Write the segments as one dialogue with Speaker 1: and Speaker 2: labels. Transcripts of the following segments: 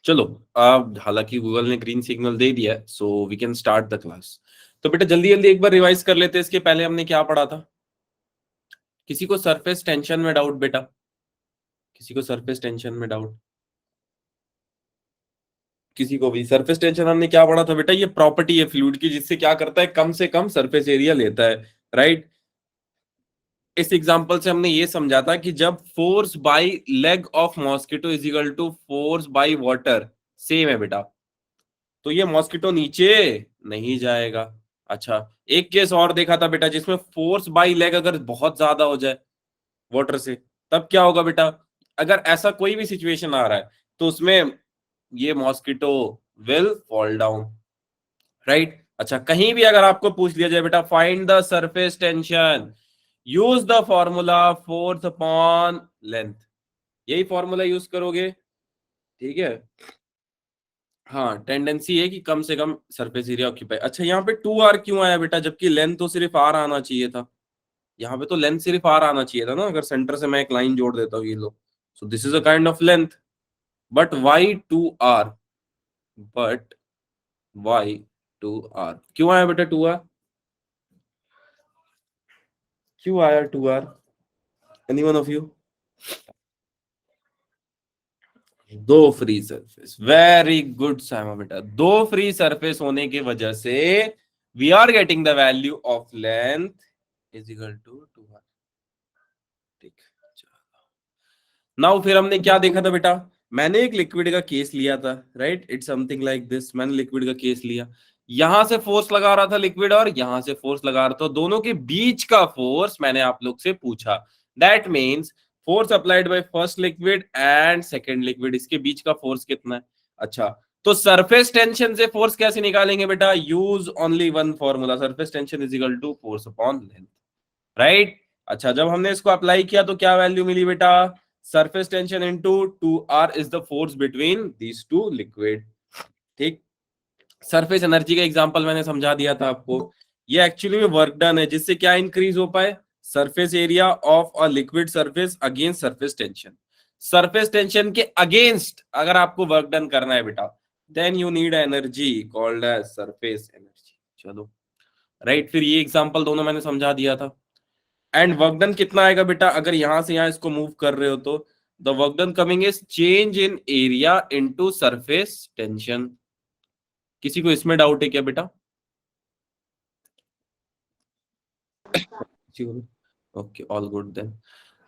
Speaker 1: चलो, अब हालांकि गूगल ने ग्रीन सिग्नल दे दिया है, so we can start the class. तो बेटा जल्दी जल्दी एक बार रिवाइज कर लेते हैं, इसके पहले हमने क्या पढ़ा था। किसी को सरफेस टेंशन में डाउट बेटा? किसी को सरफेस टेंशन में डाउट? किसी को भी? सरफेस टेंशन हमने क्या पढ़ा था बेटा? ये प्रॉपर्टी है फ्लूइड की, जिससे क्या करता है, कम से कम सरफेस एरिया लेता है, राइट। इस एग्जांपल से हमने ये समझा था कि जब force by leg of mosquito is equal to force by water same है बेटा, तो ये मॉस्किटो नीचे नहीं जाएगा। अच्छा, एक केस और देखा था बेटा, जिसमें फोर्स बाय लेग अगर बहुत ज्यादा हो जाए वाटर से, तब क्या होगा बेटा? अगर ऐसा कोई भी सिचुएशन आ रहा है, तो उसमें ये mosquito will fall down, right. अच्छा, कहीं भी अगर आपको पूछ लिया जाए बेटा find the surface tension, use the formula force upon length, यही फॉर्मूला यूज करोगे, ठीक है। हाँ, टेंडेंसी है कि कम से कम सरफेस एरिया ऑक्यूपाई। अच्छा, यहाँ पे 2r क्यों आया बेटा, जबकि लेंथ तो सिर्फ r आना चाहिए था। यहाँ पे तो लेंथ सिर्फ r आना चाहिए था ना, अगर सेंटर से मैं एक लाइन जोड़ देता हूँ, ये लो, so this is a kind of length, but why 2r, but why 2r क्यों आया बेटा? 2r क्यों आया? 2r, any one of you? दो free surface, very good Saima बेटा, दो फ्री सरफेस होने की वजह से we are getting the value of length is equal to 2r। ठीक, नाउ फिर हमने क्या देखा था बेटा? मैंने एक लिक्विड का केस लिया था, right, it's something like this. मैंने लिक्विड का केस लिया, यहां से फोर्स लगा रहा था लिक्विड, और यहां से फोर्स लगा रहा था, दोनों के बीच का फोर्स मैंने आप लोग से पूछा। That means force applied by first liquid and second liquid, इसके बीच का फोर्स कितना है? अच्छा, तो सरफेस टेंशन से फोर्स कैसे निकालेंगे बेटा? Use only one formula, surface tension is equal to force upon length, right. अच्छा, जब हमने इसको अप्लाई किया तो क्या वैल्यू मिली बेटा? Surface tension into 2r is the force between these two liquid, ठीक। सरफेस एनर्जी का एग्जांपल मैंने समझा दिया था आपको। ये एक्चुअली में वर्क डन है, जिससे क्या इंक्रीज हो पाए? Surface area of a liquid surface against surface tension. Surface tension के अगेंस्ट अगर आपको वर्क डन करना है बेटा, then you need energy called as surface energy. चलो, राइट, फिर ये एग्जांपल दोनों मैंने समझा दिया था। एंड वर्क डन कितना आएगा बेटा, अगर यहां से यहां इसको मूव कर रहे हो तो the work done coming is change in area into surface tension. किसी को इसमें डाउट है क्या बेटा? Okay, all good then.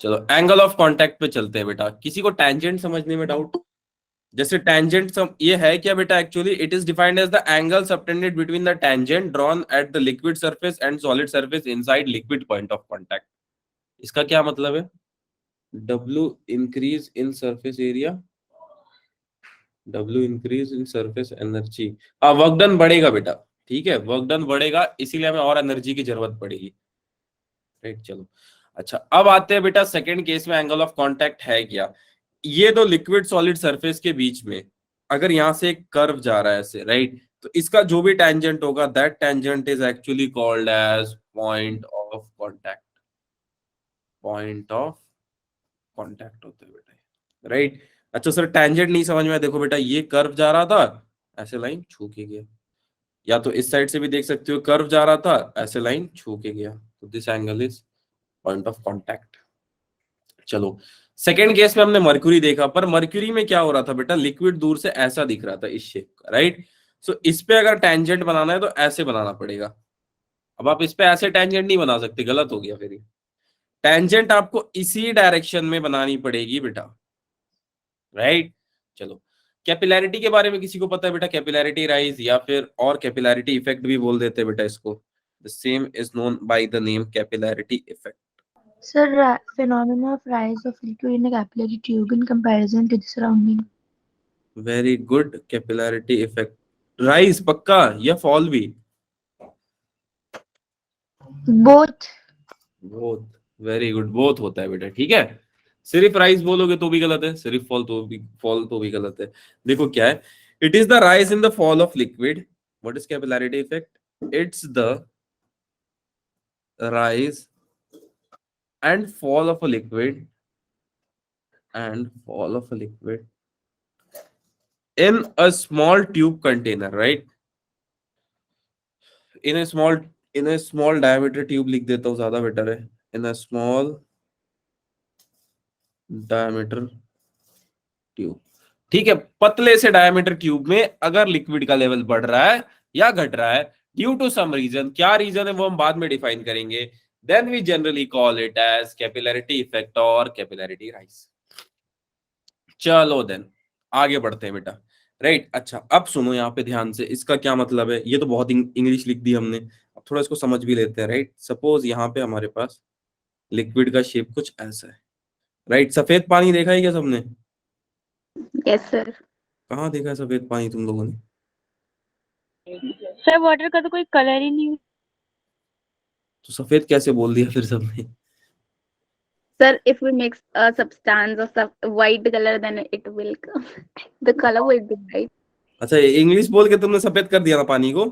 Speaker 1: चलो, एंगल ऑफ कांटेक्ट पे चलते हैं बेटा। किसी को टेंजेंट समझने में डाउट? जैसे टेंजेंट ये है क्या बेटा? Actually it is defined as the angle subtended between the tangent drawn at the liquid surface and solid surface inside liquid point of contact. इसका क्या मतलब है? W increase in surface area, W increase in surface energy. हाँ, work done बढ़ेगा बेटा, ठीक है, work done बढ़ेगा, इसीलिए हमें और एनर्जी की जरूरत पड़ेगी, राइट। चलो, अच्छा, अब आते हैं बेटा सेकंड केस में, एंगल ऑफ कांटेक्ट है क्या? ये दो लिक्विड सॉलिड सरफेस के बीच में अगर यहां से एक कर्व जा रहा है ऐसे, राइट, तो इसका जो भी टेंजेंट होगा, that tangent is actually called as point of contact. Point of contact होता है बेटा, राइट। अच्छा सर, टेंजेंट नहीं समझ में आया। देखो बेटा, ये कर्व जा रहा था, ऐसे लाइन छू के गया, या तो इस साइड से भी देख सकते हो, कर्व जा रहा था, ऐसे लाइन छू के गया, तो this angle is point of contact. चलो, सेकेंड केस में हमने मर्क्यूरी देखा, पर मर्क्यूरी में क्या हो रहा था बेटा? लिक्विड दूर से ऐसा दिख रहा था, इस शेप का, राइट। सो इस पे अगर टेंजेंट बनाना है तो ऐसे बनाना पड़ेगा। अब आप इस पे ऐसे टेंजेंट नहीं बना सकते, गलत हो गया फिर ये। टेंजेंट आपको इसी डायरेक्शन में बनानी पड़ेगी बेटा, राइट। चलो, कैपिलैरिटी के बारे में किसी को पता है बेटा? कैपिलैरिटी राइज या फिर और कैपिलैरिटी इफेक्ट भी बोल देते हैं बेटा इसको। The same is known by the name capillarity effect.
Speaker 2: Sir, phenomena of rise of liquid in a capillary tube in comparison to the surrounding.
Speaker 1: Very good, capillarity effect. Rise पक्का या fall भी?
Speaker 2: Both.
Speaker 1: Both, very good, both होता है बेटा, ठीक है। सिर्फ rise बोलोगे तो भी गलत है, सिर्फ फॉल तो भी गलत है। देखो क्या है, it is the rise in the fall of liquid. What is capillarity effect? It's the rise and fall of a liquid and fall of a liquid in a small tube container, right? In a small diameter tube लिख देता हूँ, ज्यादा better है. In a small diameter tube. ठीक है, पतले से diameter tube में अगर लिक्विड का लेवल बढ़ रहा है या घट रहा है ड्यू टू सम रीजन, क्या रीजन है वो हम बाद में डिफाइन करेंगे, then we generally call it as capillarity effect और कैपिलैरिटी राइज. चलो देन आगे बढ़ते हैं बेटा. राइट, अच्छा अब सुनो यहाँ पे ध्यान से, इसका क्या मतलब है. ये तो बहुत इंग्लिश लिख दी हमने, अब थोड़ा इसको समझ भी लेते हैं. राइट, सपोज यहाँ पे हमारे पास लिक्विड का शेप कुछ ऐसा है. राइट, सफेद पानी देखा है क्या सबने?
Speaker 3: Yes sir.
Speaker 1: कहाँ देखा है सफेद पानी तुम लोगों ने?
Speaker 3: सर वाटर का तो कोई कलर ही नहीं.
Speaker 1: तो सफेद कैसे बोल दिया फिर सबने?
Speaker 3: Sir if we mix a substance of the white color then it will come. The color will be white.
Speaker 1: अच्छा, इंग्लिश बोल के तुमने सफेद कर दिया ना पानी को.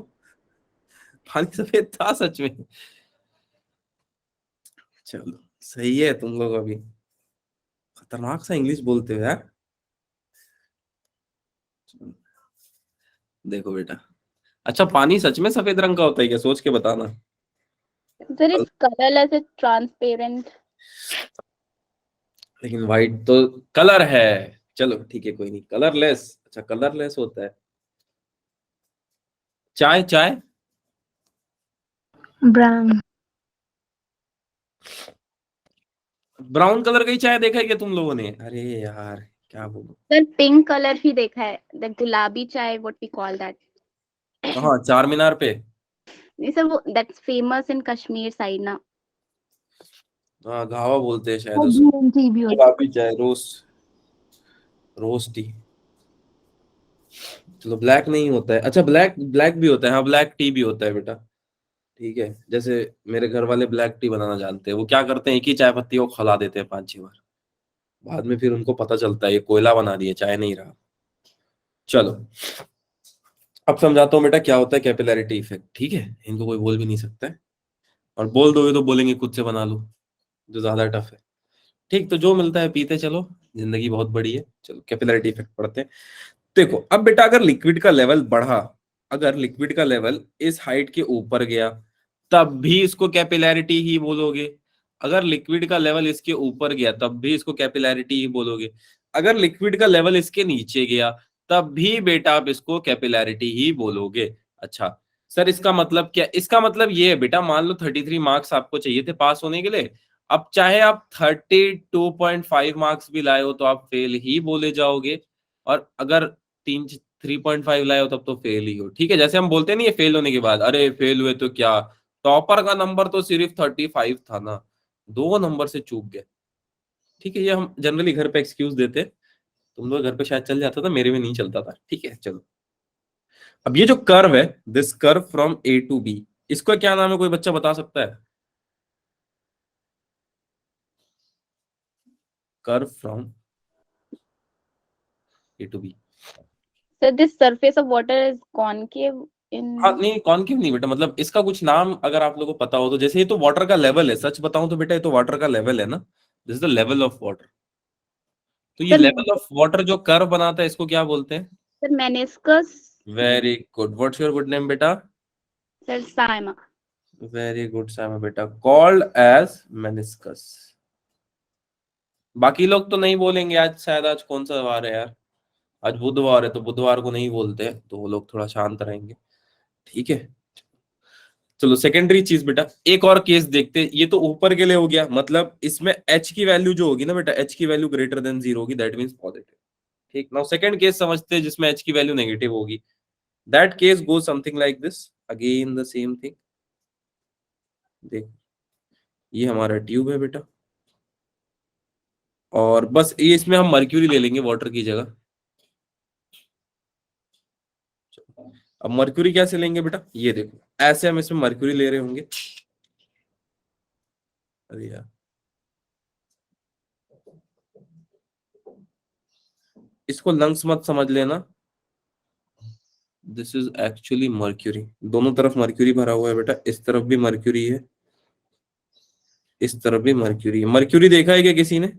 Speaker 1: पानी सफेद था सच में. चलो सही है, तुम लोग अभी खतरनाक सा इंग्लिश बोलते हो यार. देखो बेटा, अच्छा पानी सच में सफेद रंग का होता है क्या? सोच के बताना.
Speaker 3: Sir it's colorless, it's transparent.
Speaker 1: लेकिन व्हाइट तो कलर है. चलो ठीक है, कोई नहीं, कलरलेस. अच्छा कलरलेस होता है. चाय चाय
Speaker 2: Brown.
Speaker 1: ब्राउन कलर का ही चाय देखा है क्या तुम लोगों ने? अरे यार क्या बोलूं.
Speaker 3: Sir pink color भी देखा है, the गुलाबी चाय what we call that.
Speaker 1: कहाँ, चार मीनार पे?
Speaker 3: नहीं सर वो that's famous in Kashmir side ना.
Speaker 1: हाँ गावा बोलते हैं शायद
Speaker 2: और
Speaker 1: उसको.
Speaker 2: green tea भी होता
Speaker 1: गुलाबी चाय, रोज टी. चलो ब्लैक नहीं होता है. अच्छा ब्लैक ब्लैक भी होता है. हाँ ब्लैक टी भी होता है बेटा. ठीक है, जैसे मेरे घर वाले ब्लैक टी बनाना जानते हैं. वो क्या करते हैं, एक ही चाय पत्ती को खौला देते हैं 5-6 बार. बाद में फिर उनको पता चलता है ये कोयला बना दिया, चाय नहीं रहा. चलो अब समझाता हूँ बेटा क्या होता है कैपिलैरिटी इफेक्ट. ठीक है, इनको कोई बोल भी नहीं सकता है, और बोल दोगे तो बोलेंगे खुद से बना लो, जो ज्यादा टफ है. ठीक, तो जो मिलता है पीते चलो, जिंदगी बहुत बड़ी है. चलो कैपिलैरिटी इफेक्ट पढ़ते हैं. देखो अब बेटा, अगर लिक्विड का लेवल बढ़ा, अगर लिक्विड का लेवल इस हाइट के ऊपर गया, तब भी इसको कैपिलैरिटी ही बोलोगे. अगर लिक्विड का लेवल इसके ऊपर गया तब भी इसको कैपिलैरिटी ही बोलोगे. अगर लिक्विड का लेवल इसके नीचे गया तब भी बेटा आप इसको कैपिलैरिटी ही बोलोगे. अच्छा सर इसका मतलब क्या? इसका मतलब ये है बेटा, मान लो 33 मार्क्स आपको चाहिए थे पास होने के लिए. अब चाहे आप 32.5 मार्क्स भी लाए हो तो आप फेल ही बोले जाओगे, और अगर 3.5 लाए हो तब तो फेल ही हो. ठीक है, जैसे हम बोलते नहीं है फेल होने के बाद, अरे फेल हुए तो क्या, टॉपर का नंबर तो सिर्फ 35 था ना, 2 नंबर से चूक गए. ठीक है, ये हम जनरली घर पे एक्सक्यूज देते. तुम लोग घर पे शायद चल जाता था, मेरे में नहीं चलता था. ठीक है चलो, अब ये जो कर्व है, this curve from A to B, इसका क्या नाम है, कोई बच्चा बता सकता है? Curve from A to B.
Speaker 3: Sir this surface of water is concave in.
Speaker 1: हाँ नहीं, कॉनकेव नहीं बेटा, मतलब इसका कुछ नाम अगर आप लोगों को पता हो तो. जैसे ये तो वाटर का लेवल है, सच बताऊं तो बेटा ये तो वाटर का लेवल है ना, this is the level of water. तो ये
Speaker 3: Sir,
Speaker 1: लेवल ऑफ वाटर जो कर्व बनाता है इसको क्या बोलते हैं?
Speaker 3: sir meniscus.
Speaker 1: Very good. What's your good name बेटा?
Speaker 3: Sir Saima.
Speaker 1: वेरी गुड सामा बेटा, कॉल्ड एज मेनिस्कस. बाकी लोग तो नहीं बोलेंगे आज, शायद आज कौन सा वार है यार, आज बुधवार है तो बुधवार को नहीं बोलते हैं, तो वो लोग थोड़ा शांत रहेंगे. ठीक है चलो, सेकेंडरी चीज बेटा, एक और केस देखते हैं. ये तो ऊपर के लिए हो गया, मतलब इसमें एच की वैल्यू जो होगी ना बेटा, एच की वैल्यू ग्रेटर देन 0 होगी, दैट मींस पॉजिटिव. ठीक, नाउ सेकंड केस समझते हैं जिसमें एच की वैल्यू नेगेटिव होगी. That case goes something like this, again the same thing. देख ये हमारा ट्यूब है बेटा, और बस ये इसमें हम मर्क्यूरी ले लेंगे वाटर की जगह. अब मर्क्यूरी कैसे लेंगे बेटा, ये देखो ऐसे हम इसमें मर्क्यूरी ले रहे होंगे. अरे यार इसको लंग्स मत समझ लेना, दिस इज एक्चुअली मर्क्यूरी. दोनों तरफ मर्क्यूरी भरा हुआ है बेटा, इस तरफ भी मर्क्यूरी है, इस तरफ भी मर्क्यूरी है. मर्क्यूरी देखा है क्या किसी ने?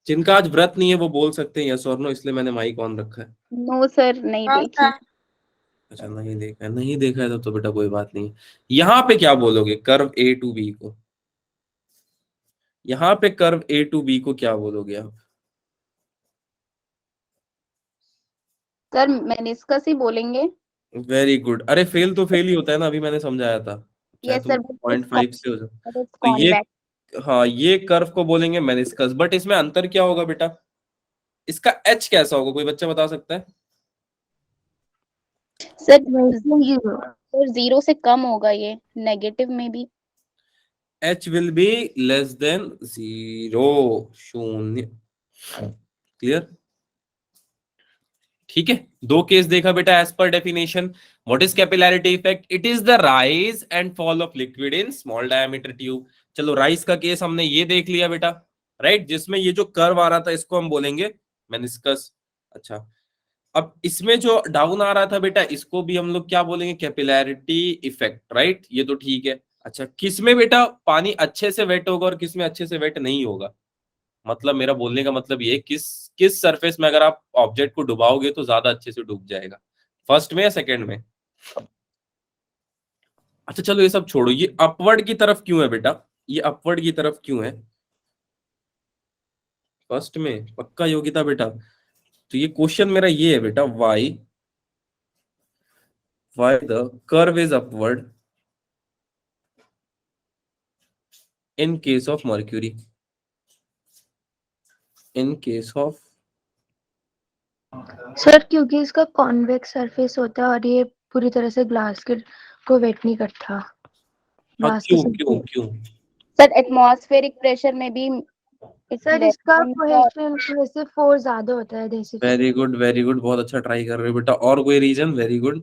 Speaker 1: जिनका आज व्रत नहीं है वो बोल सकते हैं यस और नो, इसलिए मैंने माइक ऑन रखा है।
Speaker 3: नो सर, नहीं देखी।
Speaker 1: अच्छा नहीं देखा है, नहीं देखा है तो बेटा कोई बात नहीं। यहाँ पे क्या बोलोगे कर्व ए टू बी को? यहाँ पे कर्व ए टू बी को क्या बोलोगे आप?
Speaker 3: सर मेनिस्कस ही बोलेंगे।
Speaker 1: Very good. अरे फेल तो फेल ही होता है ना, अभी मैंने समझाया था, चाहे
Speaker 3: यस
Speaker 1: तुम
Speaker 3: सर,
Speaker 1: 0.5 से हो जाए। तो ये,
Speaker 3: कॉन्वेक्स।
Speaker 1: हाँ ये कर्व को बोलेंगे मेनिस्कस, बट इसमें अंतर क्या होगा बेटा? इसका एच कैसा होगा, कोई बच्चा बता सकता है?
Speaker 3: Sir
Speaker 2: zero.
Speaker 3: सर 0 से कम होगा, ये नेगेटिव में भी।
Speaker 1: H will be less than 0, शून्य। क्लियर? ठीक है, दो केस देखा बेटा as per definition. What is capillarity effect? It is the rise and fall of liquid in small diameter tube. चलो राइज का केस हमने ये देख लिया बेटा, राइट, जिसमें ये जो कर्व आ रहा था इसको हम बोलेंगे मेनिस्कस। अच्छा, अब इसमें जो डाउन आ रहा था बेटा इसको भी हम लोग क्या बोलेंगे? कैपिलैरिटी इफेक्ट, राइट, ये तो ठीक है। अच्छा, किसमें बेटा पानी अच्छे से वेट होगा और किसमें अच्छे से वेट नहीं होगा? मतलब मेरा बोलने का मतलब ये, किस किस सरफेस में अगर आप ऑब्जेक्ट को डुबाओगे तो ज्यादा अच्छे से डूब जाएगा, फर्स्ट में या सेकंड में? अच्छा चलो ये सब छोड़ो, ये अपवर्ड की तरफ क्यों है बेटा? ये अपवर्ड की तरफ क्यों है? फर्स्ट में पक्का योगिता बेटा? तो ये क्वेश्चन मेरा ये है बेटा, why the curve is upward in case of mercury, in case of.
Speaker 2: Sir क्योंकि इसका कॉन्वेक्स सरफेस होता है और ये पूरी तरह से ग्लास के को वेट नहीं करता।
Speaker 1: हाँ
Speaker 2: ग्लास के
Speaker 1: क्यों क्यों
Speaker 2: सरफेस।
Speaker 1: क्यों?
Speaker 3: सर एटमॉस्फेरिक प्रेशर में भी इट्स
Speaker 2: सर
Speaker 3: लेस
Speaker 2: इसका
Speaker 3: देन।
Speaker 2: कोहेशन वैसे फोर्स ज्यादा होता है जैसे कि।
Speaker 1: वेरी गुड वेरी गुड, बहुत अच्छा ट्राई कर रहे हो बेटा। और कोई रीजन? Very good.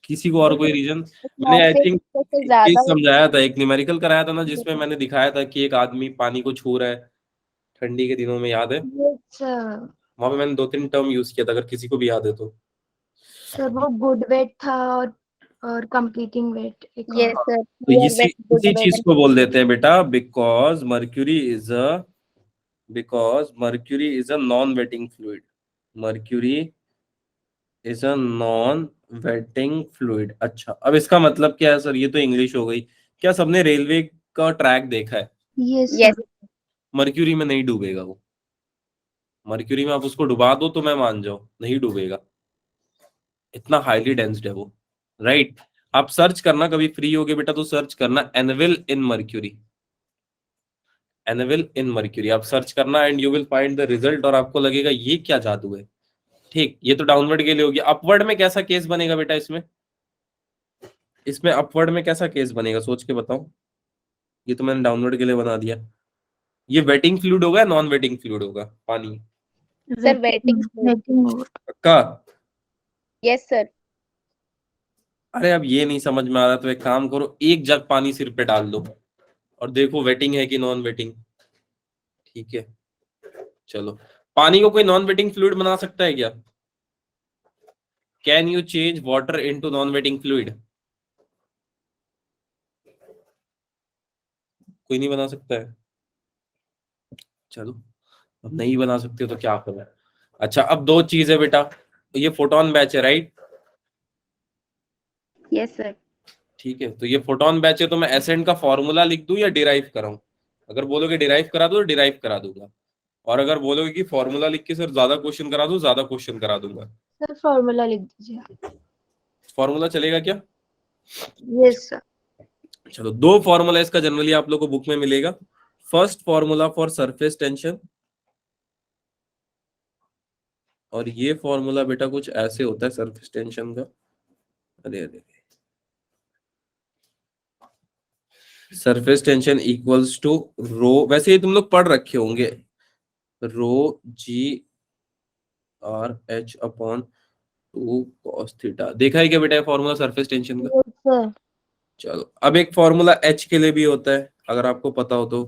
Speaker 1: किसी को और कोई रीजन? मैंने आई
Speaker 3: एटमॉस्फेरिक
Speaker 1: थिंक
Speaker 3: प्रेशर
Speaker 1: एक
Speaker 3: ज्यादा
Speaker 1: चीज
Speaker 3: होता
Speaker 1: समझाया था, एक न्यूमेरिकल कराया था ना, जिसमें मैंने दिखाया था कि एक आदमी पानी को छू रहा है ठंडी के दिनों में, याद है?
Speaker 2: है। सर
Speaker 1: वहां पे मैंने 2-3 टर्म यूज किया था, अगर किसी को भी याद है तो।
Speaker 2: सर वो गुड वेट था और कंप्लीटिंग वेट एक
Speaker 3: है। यस
Speaker 2: और।
Speaker 3: सर,
Speaker 1: तो
Speaker 3: पुअर
Speaker 1: इसी
Speaker 3: वेट, गुड
Speaker 1: इसी चीज
Speaker 3: वेट।
Speaker 1: को बोल देते हैं बेटा, because mercury is a non waiting fluid. Mercury is a non waiting fluid. अच्छा, अब इसका मतलब क्या है सर? ये तो इंग्लिश हो गई। क्या सबने रेलवे का ट्रैक देखा है?
Speaker 2: ये
Speaker 3: यस।
Speaker 2: सर।
Speaker 1: मर्क्यूरी में नहीं डूबेगा वो। मर्क्यूरी में आप उसको डुबा दो तो मैं मान जाऊं, नहीं डूबेगा, इतना हाईली डेंस्ड है वो, राइट। आप सर्च करना, कभी फ्री होगे बेटा तो सर्च करना एनविल इन मर्क्यूरी। एनविल इन मर्क्यूरी आप सर्च करना and you will find the result, और आपको लगेगा ये क्या जादू है। ठीक, ये तो डाउनवर्ड के लिए हो गया। अपवर्ड में कैसा केस बनेगा बेटा? इसमें इसमें अपवर्ड में कैसा केस बनेगा, सोच के बताओ। ये तो मैंने डाउनवर्ड के लिए बना दिया। ये वेटिंग फ्लूइड होगा या नॉन वेटिंग फ्लूइड होगा पानी?
Speaker 3: Sir waiting.
Speaker 2: वेटिंग।
Speaker 1: पक्का?
Speaker 3: Yes sir.
Speaker 1: अरे अब ये नहीं समझ में आ रहा तो एक काम करो, एक जग पानी सिर पे डाल दो और देखो वेटिंग है कि नॉन वेटिंग। ठीक है, चलो। पानी को कोई नॉन वेटिंग फ्लूइड बना सकता है क्या? Can you change water into non waiting fluid? कोई नहीं बना सकता है। चलो, अब नहीं बना सकते तो क्या करें। अच्छा, अब दो चीज है बेटा, ये फोटोन बैच है, राइट?
Speaker 3: Yes sir.
Speaker 1: ठीक है, तो ये फोटोन बैच है तो मैं एसेंट का फॉर्मूला लिख दूं या डिराइव कराऊं? अगर बोलोगे डिराइव करा दो तो डिराइव करा दूंगा, और अगर बोलोगे कि फॉर्मूला लिख के सर ज्यादा क्वेश्चन करा दूं, ज्यादा क्वेश्चन करा दूंगा।
Speaker 2: सर फॉर्मूला लिख दीजिए।
Speaker 1: फॉर्मूला चलेगा क्या?
Speaker 2: Yes sir.
Speaker 1: चलो, दो फॉर्मूला इसका जनरली आप लोग को बुक में मिलेगा। First formula for surface tension, और ये फॉर्मूला बेटा कुछ ऐसे होता है सरफेस टेंशन का। अरे अरे, surface tension equals to rho, वैसे ये तुम लोग पढ़ रखे होंगे, rho g R H upon 2 cos theta. देखा है क्या बेटा फॉर्मूला सरफेस टेंशन का?
Speaker 2: Yes sir.
Speaker 1: चलो, अब एक फॉर्मूला एच के लिए भी होता है, अगर आपको पता हो तो,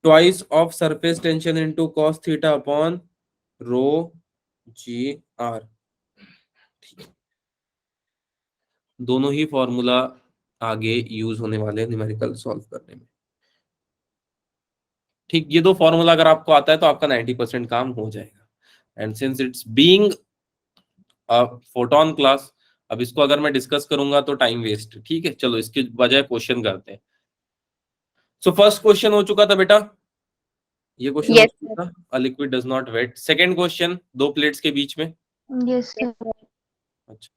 Speaker 1: twice of surface tension into cos theta upon rho g R. दोनों ही फॉर्मूला आगे यूज होने वाले हैं न्यूमेरिकल सॉल्व करने में। ठीक, ये दो फॉर्मूला अगर आपको आता है तो आपका 90% काम हो जाएगा। And since it's being photon class, अब इसको अगर मैं डिस्कस करूंगा तो टाइम वेस्ट। ठीक है, चलो इसके बजाय क्वेश्चन करते हैं। सो फर्स्ट क्वेश्चन हो चुका था बेटा, ये क्वेश्चन हो
Speaker 3: Yes, sir.
Speaker 1: चुका था, a liquid does not wet. Second question, दो प्लेट्स के बीच में।
Speaker 2: Yes, sir.
Speaker 3: Yes, sir.
Speaker 1: अच्छा,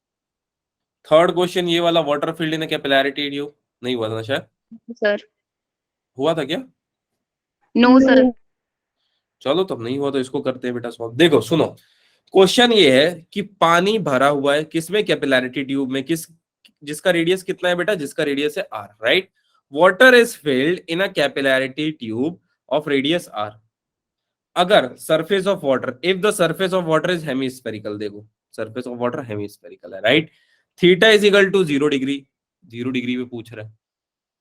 Speaker 1: थर्ड क्वेश्चन ये वाला, water field in capillarity tube, नहीं हुआ था ना शायद?
Speaker 3: Sir.
Speaker 1: हुआ था क्या?
Speaker 3: No, sir.
Speaker 1: चलो तब नहीं हुआ तो इसको करते हैं बेटा सॉल्व। देखो सुनो, क्वेश्चन ये है कि पानी भरा हुआ है किसमें, कैपिलैरिटी ट्यूब में, किस जिसका रेडियस कितना है बेटा, जिसका रेडियस है R, right. Water is filled in a capillarity tube of radius R. अगर surface of water, if the surface of water is hemispherical, देखो सरफेस ऑफ वाटर हेमिस्फेरिकल है, right, theta is equal to 0 degree, 0 degree पे पूछ रहा है,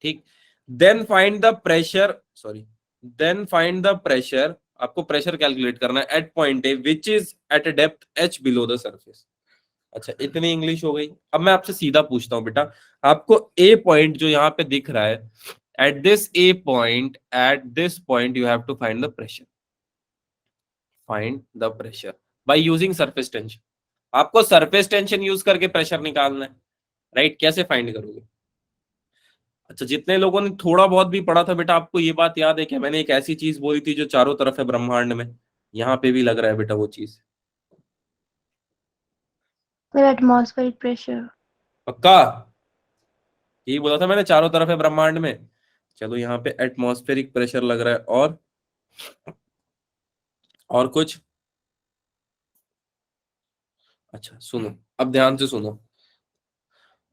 Speaker 1: ठीक। Then find the pressure, sorry, then find the pressure, आपको pressure calculate करना है at point A which is at a depth h below the surface. अच्छा, इतनी इंग्लिश हो गई। अब मैं आपसे सीधा पूछता हूं बेटा, आपको ए पॉइंट जो यहाँ पे दिख रहा है, at this A point, at this point you have to find the pressure, find the pressure by using surface tension. आपको सरफेस टेंशन यूज करके प्रेशर निकालना है, राइट। कैसे फाइंड करोगे? अच्छा, जितने लोगों ने थोड़ा बहुत भी पढ़ा था बेटा, आपको ये बात याद है कि मैंने एक ऐसी चीज बोली थी जो चारों तरफ है ब्रह्मांड में, यहाँ पे भी लग रहा है बेटा वो चीज।
Speaker 2: Sir, atmospheric pressure.
Speaker 1: पक्का? यही बोला था मैंने, चारों तरफ है ब्रह्मांड में। चलो यहाँ पे एटमॉस्फेरिक प्रेशर लग रहा है, और कुछ? अच्छा सुनो, अब ध्यान से सुनो।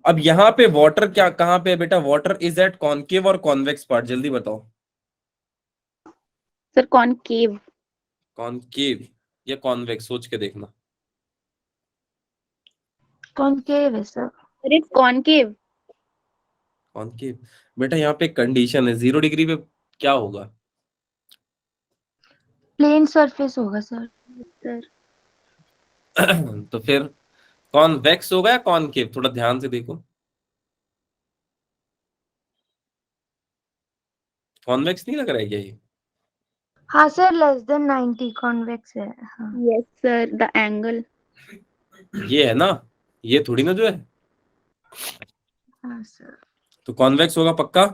Speaker 1: अब यहाँ पे वाटर क्या कहाँ पे है बेटा? वाटर इज एट कॉनकेव और कॉन्वेक्स पार्ट, जल्दी बताओ।
Speaker 3: Sir, concave.
Speaker 1: कॉनकेव या कॉन्वेक्स, सोच के देखना।
Speaker 2: Concave, sir.
Speaker 3: Sir, it's concave.
Speaker 1: Concave बेटा, यहाँ पे कंडीशन है 0 डिग्री पे क्या होगा?
Speaker 2: Plane surface होगा, sir.
Speaker 3: Sir.
Speaker 1: तो फिर कॉन्वेक्स होगा या कॉनकेव? थोड़ा ध्यान से देखो, कॉन्वेक्स नहीं लग रहा है क्या ये?
Speaker 2: हाँ sir, less than 90 convex है। हाँ
Speaker 3: Yes, sir. The angle.
Speaker 1: ये है ना, ये थोड़ी ना जो है,
Speaker 2: हाँ sir.
Speaker 1: तो कॉन्वेक्स होगा पक्का।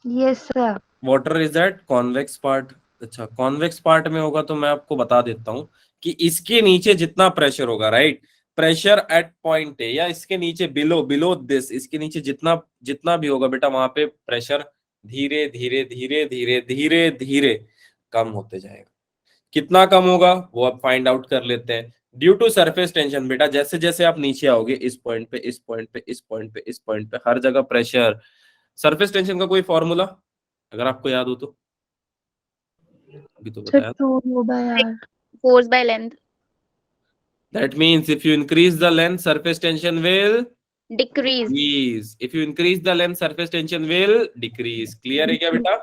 Speaker 2: Yes sir.
Speaker 1: Water is at convex part. अच्छा, कॉन्वेक्स पार्ट में होगा तो मैं आपको बता देता हूं कि इसके नीचे जितना प्रेशर होगा, राइट, प्रेशर एट पॉइंट ए, या इसके नीचे बिलो बिलो दिस, इसके नीचे जितना जितना भी होगा बेटा, वहां पे प्रेशर धीरे धीरे धीरे धीरे धीरे धीरे कम होते जाएगा। कितना कम होगा वो आप फाइंड आउट कर लेते हैं। ड्यू टू सरफेस टेंशन बेटा, जैसे जैसे आप नीचे आओगे, इस पॉइंट पे, इस पॉइंट पे, इस पॉइंट पे, इस पॉइंट पे, हर जगह प्रेशर। सरफेस टेंशन का कोई फॉर्मूला अगर आपको याद हो तो? अभी तो
Speaker 2: Sir,
Speaker 1: बताया।
Speaker 2: 2 by R.
Speaker 3: Force by length.
Speaker 1: That means if you increase the length, surface tension will
Speaker 3: Decrease.
Speaker 1: increase. If you increase the length, surface tension will decrease. Clear है क्या बेटा?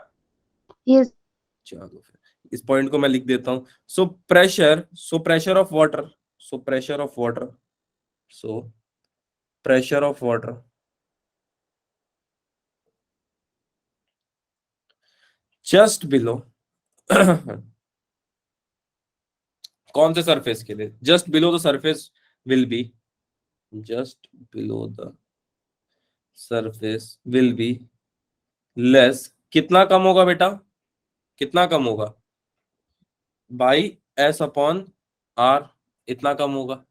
Speaker 2: Yes.
Speaker 1: चलो फिर इस पॉइंट को मैं लिख देता हूं। So pressure of water, so pressure of water, so pressure of water just below कौन से सरफेस के लिए? Just below the surface will be, just below the surface will be less. कितना कम होगा बेटा? कितना कम होगा? बाई एस अपॉन आर, इतना कम होगा।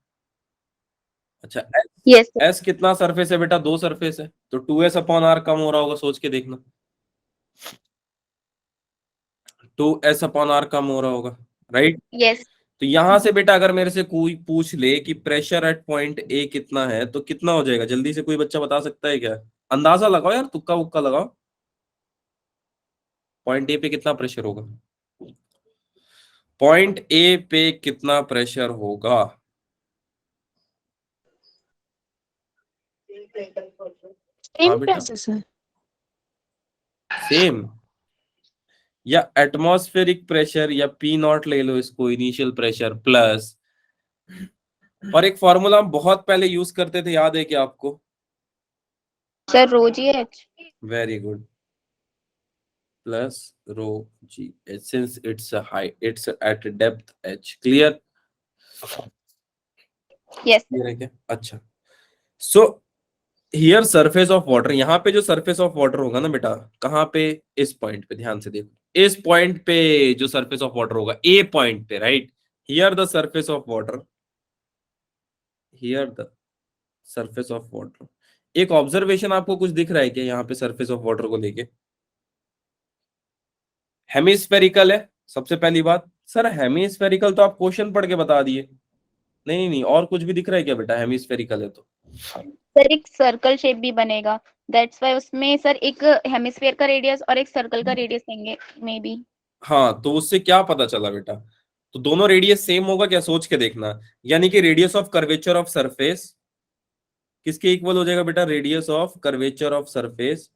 Speaker 1: अच्छा,
Speaker 3: Yes, sir.
Speaker 1: एस कितना सरफेस है बेटा? 2 सरफेस है, तो 2s अपॉन आर कम हो रहा होगा, सोच के देखना। 2s अपॉन आर कम हो रहा होगा, राइट।
Speaker 3: Yes.
Speaker 1: तो यहां से बेटा अगर मेरे से कोई पूछ ले कि प्रेशर एट पॉइंट ए कितना है, तो कितना हो जाएगा? जल्दी से कोई बच्चा बता सकता है क्या? अंदाजा लगाओ यार, तुक्का उक्का लगाओ। पॉइंट ए पे कितना प्रेशर होगा? पॉइंट ए पे कितना प्रेशर होगा? हाँ
Speaker 2: Same
Speaker 1: बेटा,
Speaker 2: pressure, sir.
Speaker 1: सेम या एटमॉस्फेरिक प्रेशर, या पी नॉट ले लो इसको, इनिशियल प्रेशर प्लस, और एक फॉर्मूला हम बहुत पहले यूज करते थे, याद है क्या आपको?
Speaker 3: Sir, rho GH.
Speaker 1: Very good. plus rho g since it's a high, it's at depth h. Clear?
Speaker 3: Yes.
Speaker 1: Clear है क्या? अच्छा, so here surface of water, यहाँ पे जो सरफेस ऑफ वाटर होगा ना बेटा, कहाँ पे? इस पॉइंट पे, ध्यान से देखो, इस पॉइंट पे जो सरफेस ऑफ वाटर होगा, ए पॉइंट पे, right? Here the surface of water, here the surface of water. एक ऑब्जर्वेशन आपको कुछ दिख रहा है क्या यहाँ पे सरफेस ऑफ वाटर को लेके? हेमिस्फेरिकल है सबसे पहली बात। सर हेमिस्फेरिकल तो आप क्वेश्चन पढ़ के बता दिए। नहीं नहीं, और कुछ भी दिख रहा है क्या बेटा हेमिस्फेरिकल है तो?
Speaker 3: सर एक सर्कल शेप भी बनेगा, दैट्स वाई उसमें सर एक हेमिस्फीयर का रेडियस और एक सर्कल का रेडियस देंगे मे बी।
Speaker 1: हाँ, तो उससे क्या पता चला बेटा? तो दोनों रेडियस सेम होगा क्या, सोच के देखना। यानी कि radius of curvature of surface किसके इक्वल हो जाएगा बेटा? Radius of curvature of surface.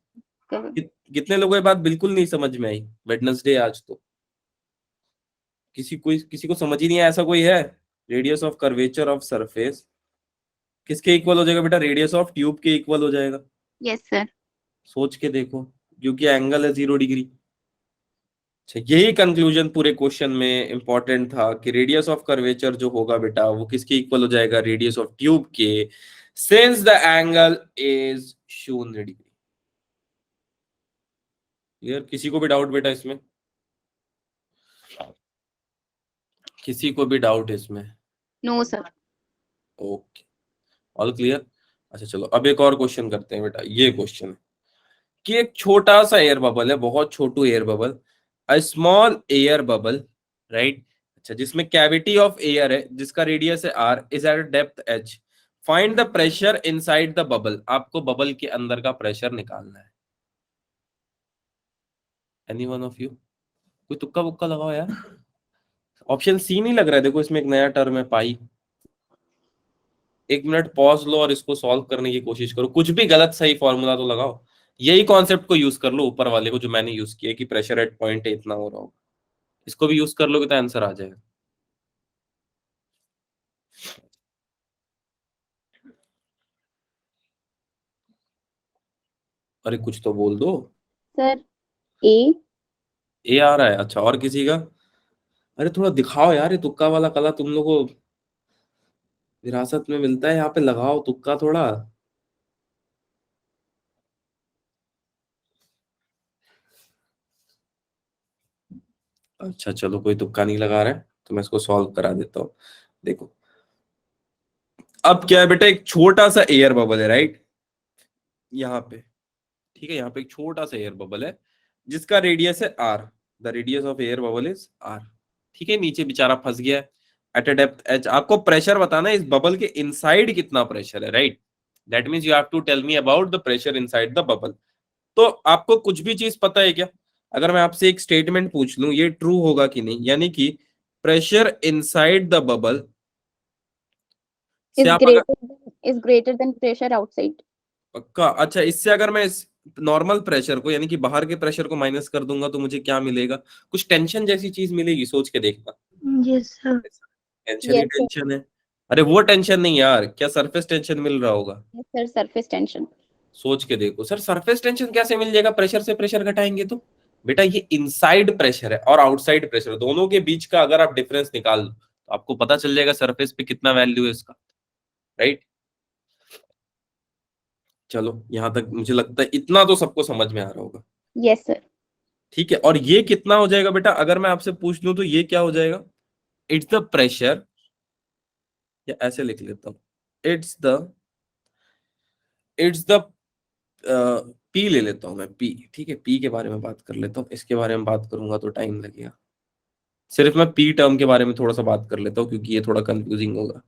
Speaker 1: कितने लोगों को ये बात बिल्कुल नहीं समझ में आई? वेडनेसडे आज तो किसी को समझ ही नहीं आया, ऐसा कोई है? Radius of curvature of surface किसके इक्वल हो जाएगा बेटा? रेडियस ऑफ ट्यूब के इक्वल हो जाएगा।
Speaker 3: Yes sir.
Speaker 1: सोच के देखो, क्योंकि एंगल है 0 डिग्री। अच्छा, यही कंक्लूजन पूरे क्वेश्चन में इंपॉर्टेंट था कि रेडियस ऑफ कर्वेचर जो होगा बेटा वो किसके इक्वल हो जाएगा? रेडियस ऑफ ट्यूब के, since the angle is 0 degree. Clear? किसी को भी डाउट बेटा इसमें? किसी को भी डाउट इसमें?
Speaker 3: No sir.
Speaker 1: Okay, all clear. अच्छा चलो, अब एक और क्वेश्चन करते हैं बेटा। ये क्वेश्चन है कि एक छोटा सा एयर बबल है, बहुत छोटू air bubble, a small air bubble, right? अच्छा, जिसमें कैविटी ऑफ एयर है, जिसका रेडियस है R, is at depth H. Find the pressure inside the bubble. आपको बबल के अंदर का प्रेशर निकालना है। Any one of you? कोई तुक्का बुक्का लगाओ यार। ऑप्शन सी नहीं लग रहा है, देखो इसमें एक नया टर्म है पाई। 1 मिनट पॉज लो और इसको सॉल्व करने की कोशिश करो। कुछ भी गलत सही फॉर्मूला तो लगाओ। यही कॉन्सेप्ट को यूज कर लो, ऊपर वाले को जो मैंने यूज किया कि प्रेशर एट पॉइंट इतना हो रहा हो, इसको भी यूज कर लोगे तो आंसर आ जाएगा। अरे कुछ तो बोल दो।
Speaker 3: सर ए।
Speaker 1: ए आ रहा है? अच्छा, और किसी का? अरे थोड़ा दिखाओ यार, ये तुक्का वाला कला तुम लोगों को विरासत में मिलता है, यहाँ पे लगाओ तुक्का थोड़ा। अच्छा चलो, कोई तुक्का नहीं लगा रहा है तो मैं इसको सॉल्व करा देता हूँ। देखो, अब क्या है बेटा, एक छोटा सा एयर बबल है, राइट? यहाँ पे, ठीक है, यहाँ पे एक छोटा सा एयर बबल है जिसका रेडियस है R. The radius of air bubble is R. ठीक है, नीचे बेचारा फंस गया है एट अ डेप्थ एच। आपको प्रेशर बताना है इस बबल के इनसाइड कितना प्रेशर है, right? That means you have to tell me about the pressure inside the bubble. तो आपको कुछ भी चीज पता है क्या? अगर मैं आपसे एक स्टेटमेंट पूछ लूं, ये ट्रू होगा कि नहीं, यानी कि प्रेशर इनसाइड द बबल से
Speaker 3: इज
Speaker 1: आप अगर
Speaker 3: ग्रेटर देन प्रेशर आउटसाइड।
Speaker 1: पक्का? अच्छा, इससे अगर मैं इस नॉर्मल प्रेशर को यानी कि बाहर के प्रेशर को माइनस कर दूंगा तो मुझे क्या मिलेगा? कुछ टेंशन जैसी चीज मिलेगी, सोच के देखना।
Speaker 2: Yes, sir.
Speaker 1: टेंशन ही
Speaker 3: यस सर।
Speaker 1: टेंशन है। अरे वो टेंशन नहीं यार, क्या सरफेस टेंशन मिल रहा होगा?
Speaker 3: Yes sir, surface tension.
Speaker 1: सोच के देखो सर, सरफेस टेंशन कैसे मिल जाएगा? प्रेशर से प्रेशर घटाएंगे तो बेटा ये इनसाइड प्रेशर है और आउटसाइड प्रेशर, दोनों के बीच का अगर आप डिफरेंस निकाल लो तो आपको पता चल जाएगा सरफेस पे कितना वैल्यू है इसका, राइट? चलो, यहां तक मुझे लगता है इतना तो सबको समझ में आ रहा होगा।
Speaker 3: Yes sir.
Speaker 1: ठीक है, और ये कितना हो जाएगा बेटा? अगर मैं आपसे पूछ लूं तो ये क्या हो जाएगा? इट्स द प्रेशर, या ऐसे लिख लेता हूं, इट्स द पी ले लेता हूं मैं, पी। ठीक है, पी के बारे में बात कर लेता हूँ, इसके बारे में बात करूंगा तो टाइम लगेगा। सिर्फ मैं पी टर्म के बारे में थोड़ा सा बात कर लेता हूँ क्योंकि ये थोड़ा कंफ्यूजिंग होगा।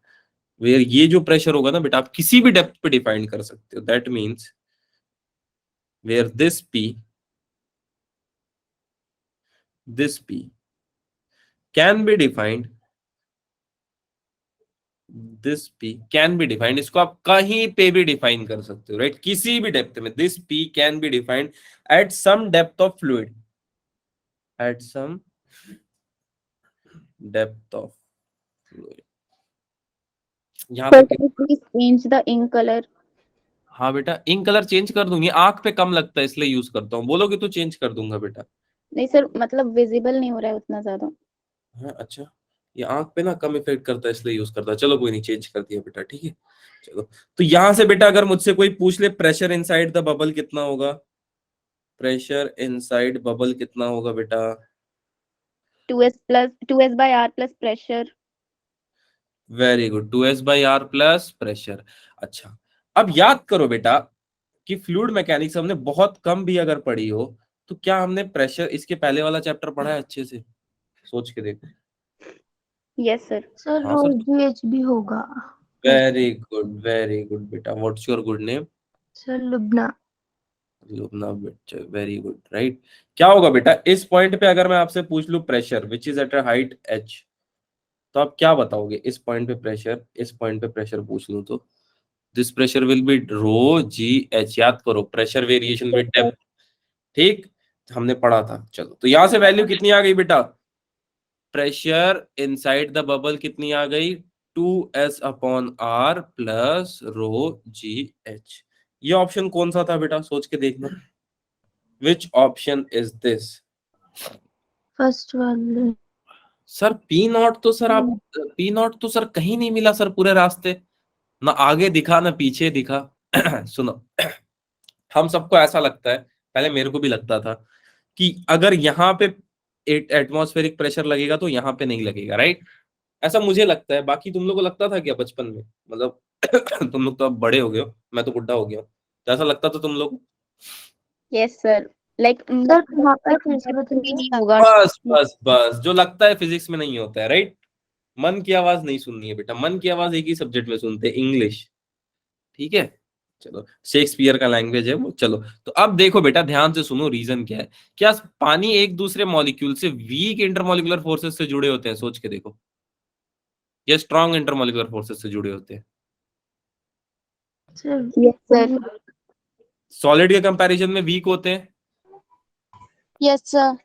Speaker 1: वेयर ये जो प्रेशर होगा ना बेटा, आप किसी भी डेप्थ पे डिफाइन कर सकते हो। That means where this P can be defined, this P can be defined, इसको आप कहीं पे भी डिफाइन कर सकते हो, राइट? किसी भी डेप्थ में this P can be defined at some depth of fluid, at some depth of fluid. यहां
Speaker 3: सर
Speaker 1: तक
Speaker 3: please change the ink colour.
Speaker 1: हाँ बेटा, इंक कलर चेंज कर दूंगी, आंख पे कम लगता है इसलिए यूज करता हूँ। बोलोगे तो चेंज कर दूंगा बेटा।
Speaker 3: नहीं सर, मतलब विजिबल नहीं हो रहा है उतना ज्यादा।
Speaker 1: हाँ अच्छा, ये आंख पे ना कम इफेक्ट करता है इसलिए यूज करता है। चलो कोई नहीं, चेंज कर दिया बेटा, ठीक है। चलो, तो यहां से बेटा अगर मुझसे कोई पूछ ले प्रेशर इनसाइड द बबल कितना होगा, प्रेशर इनसाइड बबल कितना होगा बेटा?
Speaker 3: 2s/r plus pressure.
Speaker 1: Very good, 2s/r plus pressure. अच्छा, अब याद करो बेटा कि फ्लूइड मैकेनिक्स हमने बहुत कम भी अगर पढ़ी हो, तो क्या हमने प्रेशर इसके पहले वाला चैप्टर पढ़ा है अच्छे से? सोच के देखो।
Speaker 3: Yes sir.
Speaker 2: सर
Speaker 1: हाँ
Speaker 2: रो
Speaker 1: सर,
Speaker 2: GH भी होगा।
Speaker 1: वेरी गुड बेटा। What's your good name?
Speaker 2: Sir Lubna.
Speaker 1: Lubna बेटा, वेरी गुड, राइट। क्या होगा बेटा इस पॉइंट पे अगर मैं आपसे पूछ लूं pressure which is at a height h, तो आप क्या बताओगे इस पॉइंट पे प्रेशर, इस पॉइंट पे प्रेशर पूछ लूं तो? This pressure will be rho g H. याद करो, प्रेशर वेरिएशन विद डेप्थ, ठीक, हमने पढ़ा था। चलो, तो यहां से वैल्यू कितनी आ गई बेटा? प्रेशर इनसाइड द बबल कितनी आ गई? 2s/r प्लस रो जी एच। ये ऑप्शन कौन सा था बेटा, सोच के देखना। Which option is this?
Speaker 2: First वाले।
Speaker 1: सर पी नॉट तो सर आप, पी नॉट तो सर कहीं नहीं मिला सर पूरे रास्ते, ना आगे दिखा ना पीछे दिखा। सुनो, हम सबको ऐसा लगता है, पहले मेरे को भी लगता था कि अगर यहाँ पे एटमॉस्फेरिक प्रेशर लगेगा तो यहाँ पे नहीं लगेगा, राइट? ऐसा मुझे लगता है। बाकी तुम लोग को लगता था क्या बचपन में? मतलब तुम लोग तो अब बड़े हो गए हो, मैं तो बुढ़ा हो गया हूँ, तो ऐसा लगता था तुम लोग?
Speaker 3: यस सर, लाइक
Speaker 2: सर वहाँ पे फिर से
Speaker 3: भी
Speaker 2: बताइए।
Speaker 3: नहीं होगा।
Speaker 1: बस बस बस, जो लगता है फिजिक्स में नहीं होता है, राइट? मन की आवाज नहीं सुननी है बेटा, मन की आवाज एक ही सब्जेक्ट में सुनते हैं, इंग्लिश, ठीक है। चलो, शेक्सपियर का लैंग्वेज है वो। चलो, तो अब देखो बेटा ध्यान से सुनो, रीजन क्या है। क्या पानी एक दूसरे मॉलिक्यूल से वीक इंटरमॉलिक्यूलर फोर्सेस से जुड़े होते हैं? सोच के देखो। ये स्ट्रॉन्ग इंटरमॉलिक्यूलर फोर्सेस से जुड़े होते हैं?
Speaker 2: Sir
Speaker 3: yes sir.
Speaker 1: सॉलिड के कंपैरिजन में वीक होते हैं?
Speaker 3: Yes sir.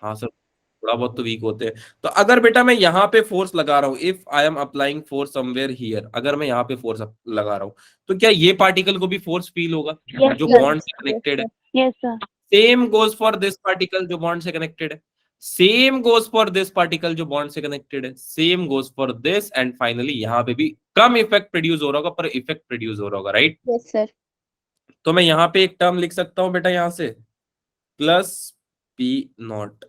Speaker 1: हाँ सर, थोड़ा बहुत तो वीक होते हैं। तो अगर बेटा मैं यहाँ पे फोर्स लगा रहा हूँ, if I am applying force somewhere here, अगर मैं यहाँ पे फोर्स लगा रहा हूँ, तो क्या ये पार्टिकल को भी फोर्स फील होगा
Speaker 3: यस
Speaker 1: जो
Speaker 3: सर।
Speaker 1: बॉन्ड से कनेक्टेड है?
Speaker 3: Yes sir.
Speaker 1: Same goes for this particle जो बॉन्ड से कनेक्टेड है, same goes for this particle जो बॉन्ड से कनेक्टेड है, same goes for this, and finally यहाँ पे भी कम इफेक्ट प्रोड्यूस हो रहा होगा पर इफेक्ट प्रोड्यूस हो रहा होगा, राइट?
Speaker 3: Yes sir.
Speaker 1: तो मैं यहाँ पे एक टर्म लिख सकता हूँ बेटा यहाँ से, प्लस पी नॉट,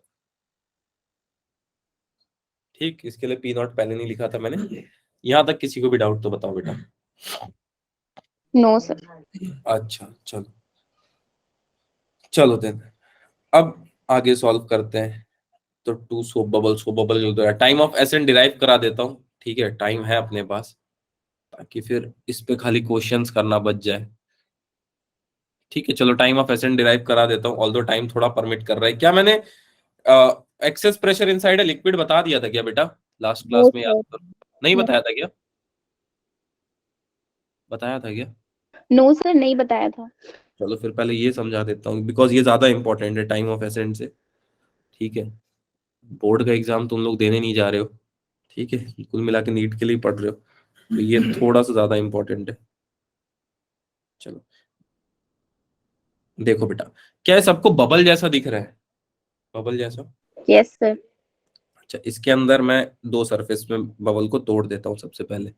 Speaker 1: ठीक। इसके लिए पी नॉट पहले नहीं लिखा था मैंने। यहां तक किसी को भी डाउट तो बताओ बेटा।
Speaker 3: No sir.
Speaker 1: अच्छा चलो, चलो देन अब आगे सॉल्व करते हैं। तो टू सोप बबल जो है, टाइम ऑफ एसेंट डिराइव करा देता हूँ, ठीक है, टाइम है अपने पास, ताकि फिर इस पे खाली क्वेश्चंस करना बच जाए, ठीक है। चलो, टाइम ऑफ एसेंट डिराइव करा देता हूँ, ऑल्दो टाइम थोड़ा परमिट कर रहा है। क्या मैंने excess pressure inside a liquid बता दिया था क्या बेटा लास्ट
Speaker 3: नो
Speaker 1: क्लास में? याद
Speaker 3: सर।
Speaker 1: करो, नहीं बताया था क्या? बताया था क्या?
Speaker 3: नो सर, नहीं बताया था।
Speaker 1: चलो फिर पहले ये समझा देता हूँ, बिकॉज ये ज्यादा इंपॉर्टेंट है टाइम ऑफ एसेंट से, ठीक है। बोर्ड का एग्जाम तुम लोग देने नहीं जा रहे हो, ठीक है, कुल मिला के नीट के लिए पढ़ रहे हो, तो ये थोड़ा सा ज्यादा इंपॉर्टेंट है। चलो देखो बेटा, क्या है सबको बबल जैसा दिख रहा है? बबल जैसा।
Speaker 3: Yes sir.
Speaker 1: अच्छा, इसके अंदर मैं दो सरफेस में बबल को तोड़ देता हूँ सबसे पहले,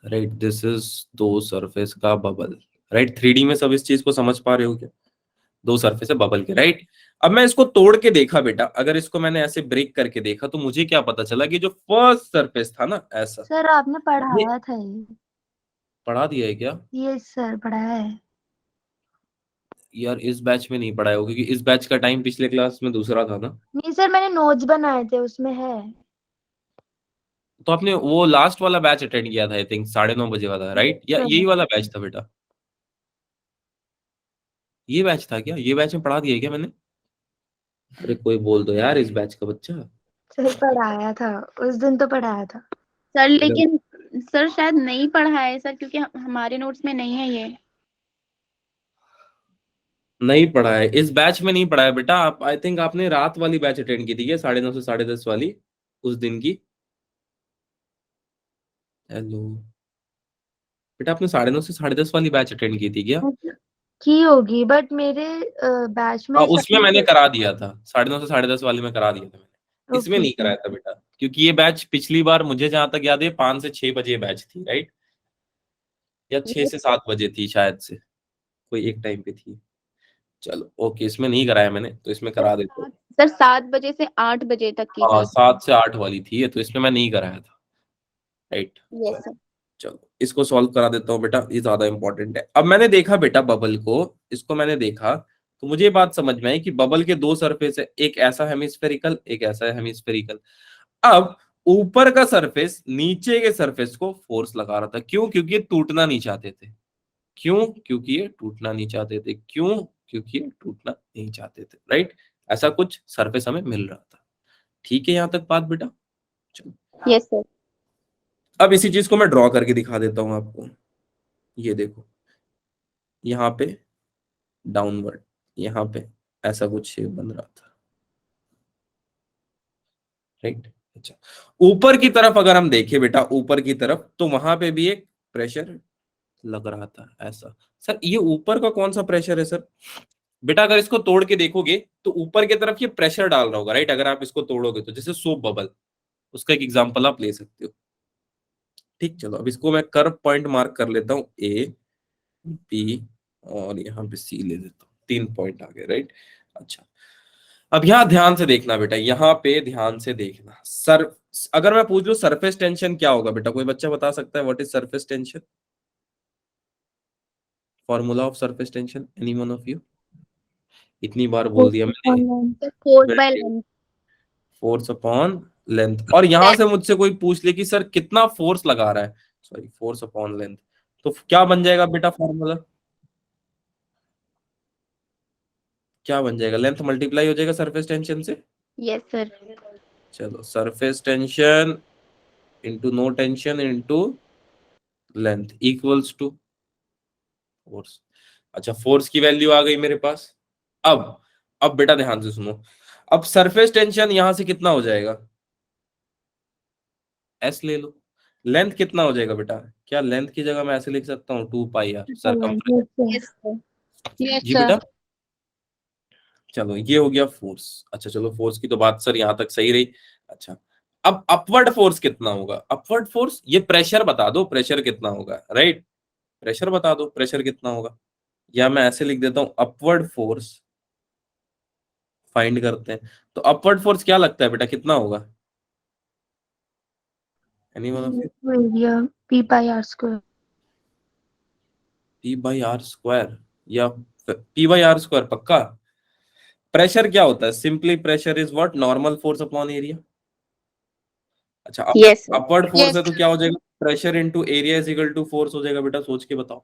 Speaker 1: राइट? दिस इज दो सरफेस का बबल, राइट? 3D में सब इस चीज को समझ पा रहे हो क्या? दो सरफेस है बबल के, राइट? अब मैं इसको तोड़ के देखा बेटा, अगर इसको मैंने ऐसे ब्रेक करके देखा, तो मुझे क्या पता चला कि जो फर्स्ट सरफेस था ना ऐसा,
Speaker 2: सर आपने
Speaker 1: ये
Speaker 2: पढ़ाया था ये।
Speaker 1: पढ़ा दिया है क्या?
Speaker 2: ये सर पढ़ाया है।
Speaker 1: यार इस बैच में नहीं पढ़ाया होगा, क्योंकि इस बैच का टाइम पिछले क्लास में दूसरा था ना।
Speaker 2: नहीं सर, मैंने नोट्स बनाए थे, उसमें है।
Speaker 1: तो आपने वो लास्ट वाला बैच अटेंड किया था, आई थिंक 9:30 बजे वाला, राइट? या
Speaker 2: सर
Speaker 1: यही वाला बैच था बेटा? ये बैच था क्या? ये बैच में पढ़ा दिया है क्या मैंने? अरे कोई बोल दो यार, इस बैच का बच्चा।
Speaker 2: सर पढ़ाया था, उस दिन तो पढ़ाया था।
Speaker 3: सर लेकिन सर शायद नहीं पढ़ा है सर, क्योंकि हमारे नोट्स में नहीं है ये।
Speaker 1: नहीं पढ़ा है, इस बैच में नहीं पढ़ा है बेटा। आप आई थिंक आपने रात वाली बैच अटेंड की थी क्या, 9:30 से 10:30 वाली, उस दिन की? हेलो बेटा, आपने 9:30 से 10:30 वाली बैच अटेंड की थी क्या?
Speaker 2: की होगी, बट मेरे बैच में
Speaker 1: उसमें मैंने करा दिया था, 9:30 से 10:30 वाले में करा दिया था मैंने, इसमें
Speaker 2: ओके
Speaker 1: नहीं कराया था बेटा, क्योंकि ये बैच पिछली बार मुझे जहां तक याद है 5 से 6 बजे बैच थी, राइट, या 6 से 7 बजे थी शायद से, कोई एक टाइम पे थी। चलो ओके, इसमें नहीं कराया मैंने, तो इसमें करा देता हूँ।
Speaker 3: सर 7 बजे से 8 बजे तक की
Speaker 1: हाँ
Speaker 3: थी।
Speaker 1: 7 से 8 वाली थी ये, तो इसमें मैं नहीं कराया था, राइट।
Speaker 3: Yes sir.
Speaker 1: चलो इसको सॉल्व करा देता हूँ बेटा, ये ज्यादा इंपॉर्टेंट है। अब मैंने देखा बेटा बबल को, इसको मैंने देखा, तो मुझे ये बात समझ में आई कि बबल के दो सरफेस है, एक ऐसा हेमिस्फेरिकल, एक ऐसा हेमिस्फेरिकल। अब ऊपर का सरफेस नीचे के सरफेस को फोर्स लगा रहा था, क्यों? क्योंकि ये टूटना नहीं चाहते थे। क्यों? क्योंकि ये टूटना नहीं चाहते थे। क्यों? क्योंकि ये टूटना नहीं चाहते थे, राइट। ऐसा कुछ सरफेस हमें मिल रहा था। ठीक है यहां तक बात बेटा? चलो
Speaker 3: यस सर।
Speaker 1: अब इसी चीज को मैं ड्रॉ करके दिखा देता हूं आपको। ये देखो, यहाँ पे डाउनवर्ड, यहाँ पे ऐसा कुछ शेप बन रहा था, राइट। अच्छा, ऊपर की तरफ अगर हम देखें बेटा, ऊपर की तरफ, तो वहां पे भी एक प्रेशर लग रहा था ऐसा। सर ये ऊपर का कौन सा प्रेशर है सर? बेटा अगर इसको तोड़ के देखोगे तो ऊपर की तरफ ये प्रेशर डाल रहा होगा, राइट। अगर आप इसको तोड़ोगे तो जैसे सोप बबल, उसका एक एग्जांपल आप ले सकते हो। ठीक, चलो अब इसको मैं कर्व पॉइंट मार्क कर लेता हूँ, ए बी और यहाँ पे सी ले देता हूँ, 3 पॉइंट आ गए, राइट। अच्छा, अब यहाँ ध्यान से देखना बेटा, यहाँ पे ध्यान से देखना। सर अगर मैं पूछ लूं सरफेस टेंशन क्या होगा बेटा, कोई बच्चा बता सकता है what is surface tension? Formula of surface tension, any one of you? इतनी बार बोल दिया मैंने,
Speaker 3: force by length.
Speaker 1: Force upon length. और यहां से मुझसे कोई पूछ ले कि सर कितना फोर्स लगा रहा है, सॉरी फोर्स अपॉन लेंथ, तो क्या बन जाएगा बेटा फॉर्मूला? क्या बन जाएगा? लेंथ मल्टीप्लाई हो जाएगा सरफेस टेंशन से।
Speaker 3: Yes sir.
Speaker 1: चलो surface tension into no tension into length equals to force. अच्छा, फोर्स की वैल्यू आ गई मेरे पास। अब बेटा ध्यान से सुनो, अब सरफेस टेंशन यहां से कितना हो जाएगा? एस ले लो। लेंथ कितना हो जाएगा बेटा? क्या लेंथ की जगह मैं ऐसे लिख सकता हूँ 2 pi R circumference?
Speaker 3: Yes sir. Yes
Speaker 1: जी
Speaker 3: सर।
Speaker 1: बेटा, चलो ये हो गया फोर्स। अच्छा चलो, फोर्स की तो बात सर यहां तक सही रही। अच्छा, अब अपवर्ड फोर्स कितना होगा? अपवर्ड फोर्स, ये प्रेशर बता दो, प्रेशर कितना होगा, राइट। प्रेशर बता दो, प्रेशर कितना होगा, या मैं ऐसे लिख देता हूं अपवर्ड फोर्स फाइंड करते हैं। तो अपवर्ड फोर्स क्या लगता है बेटा, कितना होगा? Anyone of you?
Speaker 2: Area pi by R square.
Speaker 1: Pi by R square, या पी बाई आर स्क्वायर पक्का? प्रेशर क्या होता है? Simply pressure is what, normal force upon area. अच्छा,
Speaker 3: यस सर।
Speaker 1: अपवर्ड फोर्स है तो क्या हो जाएगा? Pressure into area is equal to force हो जाएगा बेटा, सोच के बताओ।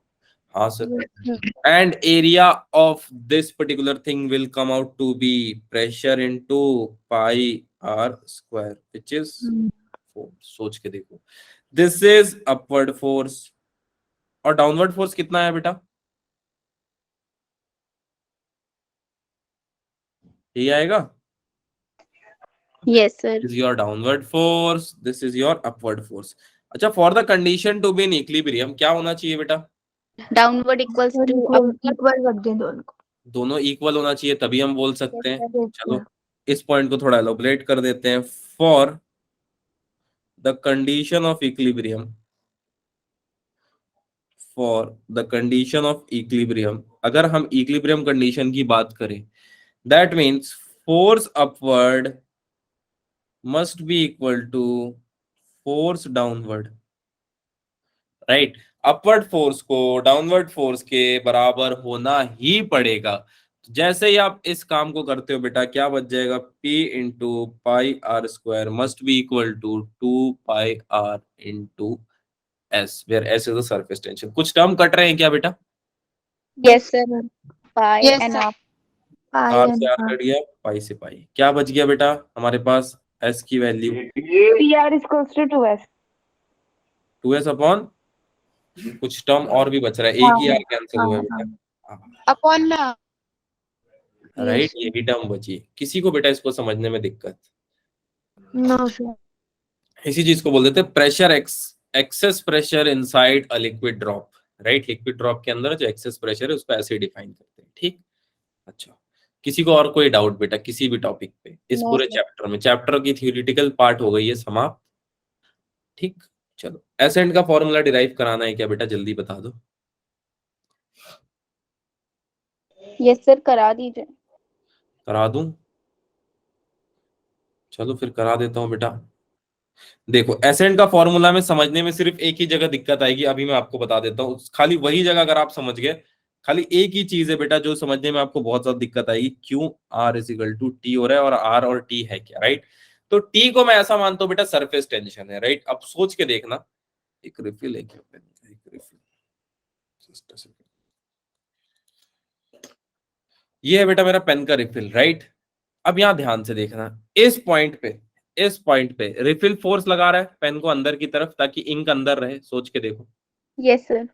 Speaker 1: हाँ सर, and area of this particular thing will come out to be pressure into pi r square which is 4। सोच के देखो, this is upward force, और डाउनवर्ड फोर्स कितना है बेटा? ये आएगा,
Speaker 3: yes sir.
Speaker 1: this is your downward force, this is your upward force। अच्छा, for the condition to be in equilibrium क्या होना चाहिए बेटा?
Speaker 3: Downward equals to upward.
Speaker 2: Equal रख दें दोनों को।
Speaker 1: दोनों इक्वल होना चाहिए, तभी हम बोल सकते हैं।
Speaker 2: Yes,
Speaker 1: चलो इस पॉइंट को थोड़ा एलोबरेट कर देते हैं। For the condition of equilibrium, for the condition of equilibrium, अगर हम इक्विलिब्रियम कंडीशन की बात करें, that means force upward must be equal to force downward, right. Upward force को डाउनवर्ड फोर्स के बराबर होना ही पड़ेगा। जैसे ही आप इस काम को करते हो बेटा, क्या बच जाएगा? P into pi R square must be equal to 2 pi r into S, where S is the surface tension. कुछ टर्म कट रहे हैं क्या बेटा?
Speaker 3: Yes sir. Pi
Speaker 2: Yes,
Speaker 3: and
Speaker 2: sir.
Speaker 3: Of.
Speaker 2: Pi
Speaker 1: R
Speaker 2: and
Speaker 1: से R
Speaker 2: R.
Speaker 1: Cut गया, pi से pi, क्या बच गया बेटा हमारे पास? एस की value
Speaker 2: PR is equals to 2S.
Speaker 1: 2s अपॉन, कुछ टर्म और भी बच रहा है, एक ही आर कैंसिल हुआ है बेटा,
Speaker 2: Upon
Speaker 1: राइट।
Speaker 2: yes.
Speaker 1: यही टर्म बची। किसी को बेटा इसको समझने में दिक्कत?
Speaker 2: No, sir.
Speaker 1: इसी चीज को बोल देते हैं pressure excess pressure inside a liquid drop, right. Liquid drop के अंदर जो एक्सेस प्रेशर है उसको ऐसे डिफाइन करते हैं, ठीक। अच्छा, किसी को और कोई डाउट बेटा किसी भी टॉपिक पे इस
Speaker 3: No,
Speaker 1: पूरे
Speaker 3: sir.
Speaker 1: चैप्टर में? चैप्टर की थियोरिटिकल पार्ट हो गई है समाप्त, ठीक। चलो, एसेंट का फॉर्मूला डिराइव कराना है क्या बेटा, जल्दी बता दो।
Speaker 3: Yes, sir. करा दीजिए.
Speaker 1: करा दूं? चलो फिर करा देता हूं बेटा। देखो, एसेंट का फॉर्मूला में समझने में सिर्फ एक ही जगह दिक्कत आएगी, अभी मैं आपको बता देता हूँ। खाली वही जगह अगर आप समझ गए, खाली एक ही चीज है बेटा जो समझने में आपको बहुत ज्यादा दिक्कत आएगी, क्यों R is equal to T हो रहा है और आर और टी है क्या, राइट। तो टी को मैं ऐसा मानता हूँ बेटा सरफेस टेंशन है, राइट। अब सोच के देखना, एक रिफिल है क्या पेन का? एक रिफिल, Just a second. ये है बेटा मेरा पेन का रिफिल, राइट। अब यहां ध्यान से देखना, इस पॉइंट पे रिफिल फोर्स लगा रहा है पेन को अंदर की तरफ ताकि इंक अंदर रहे, सोच के देखो।
Speaker 3: Yes, sir.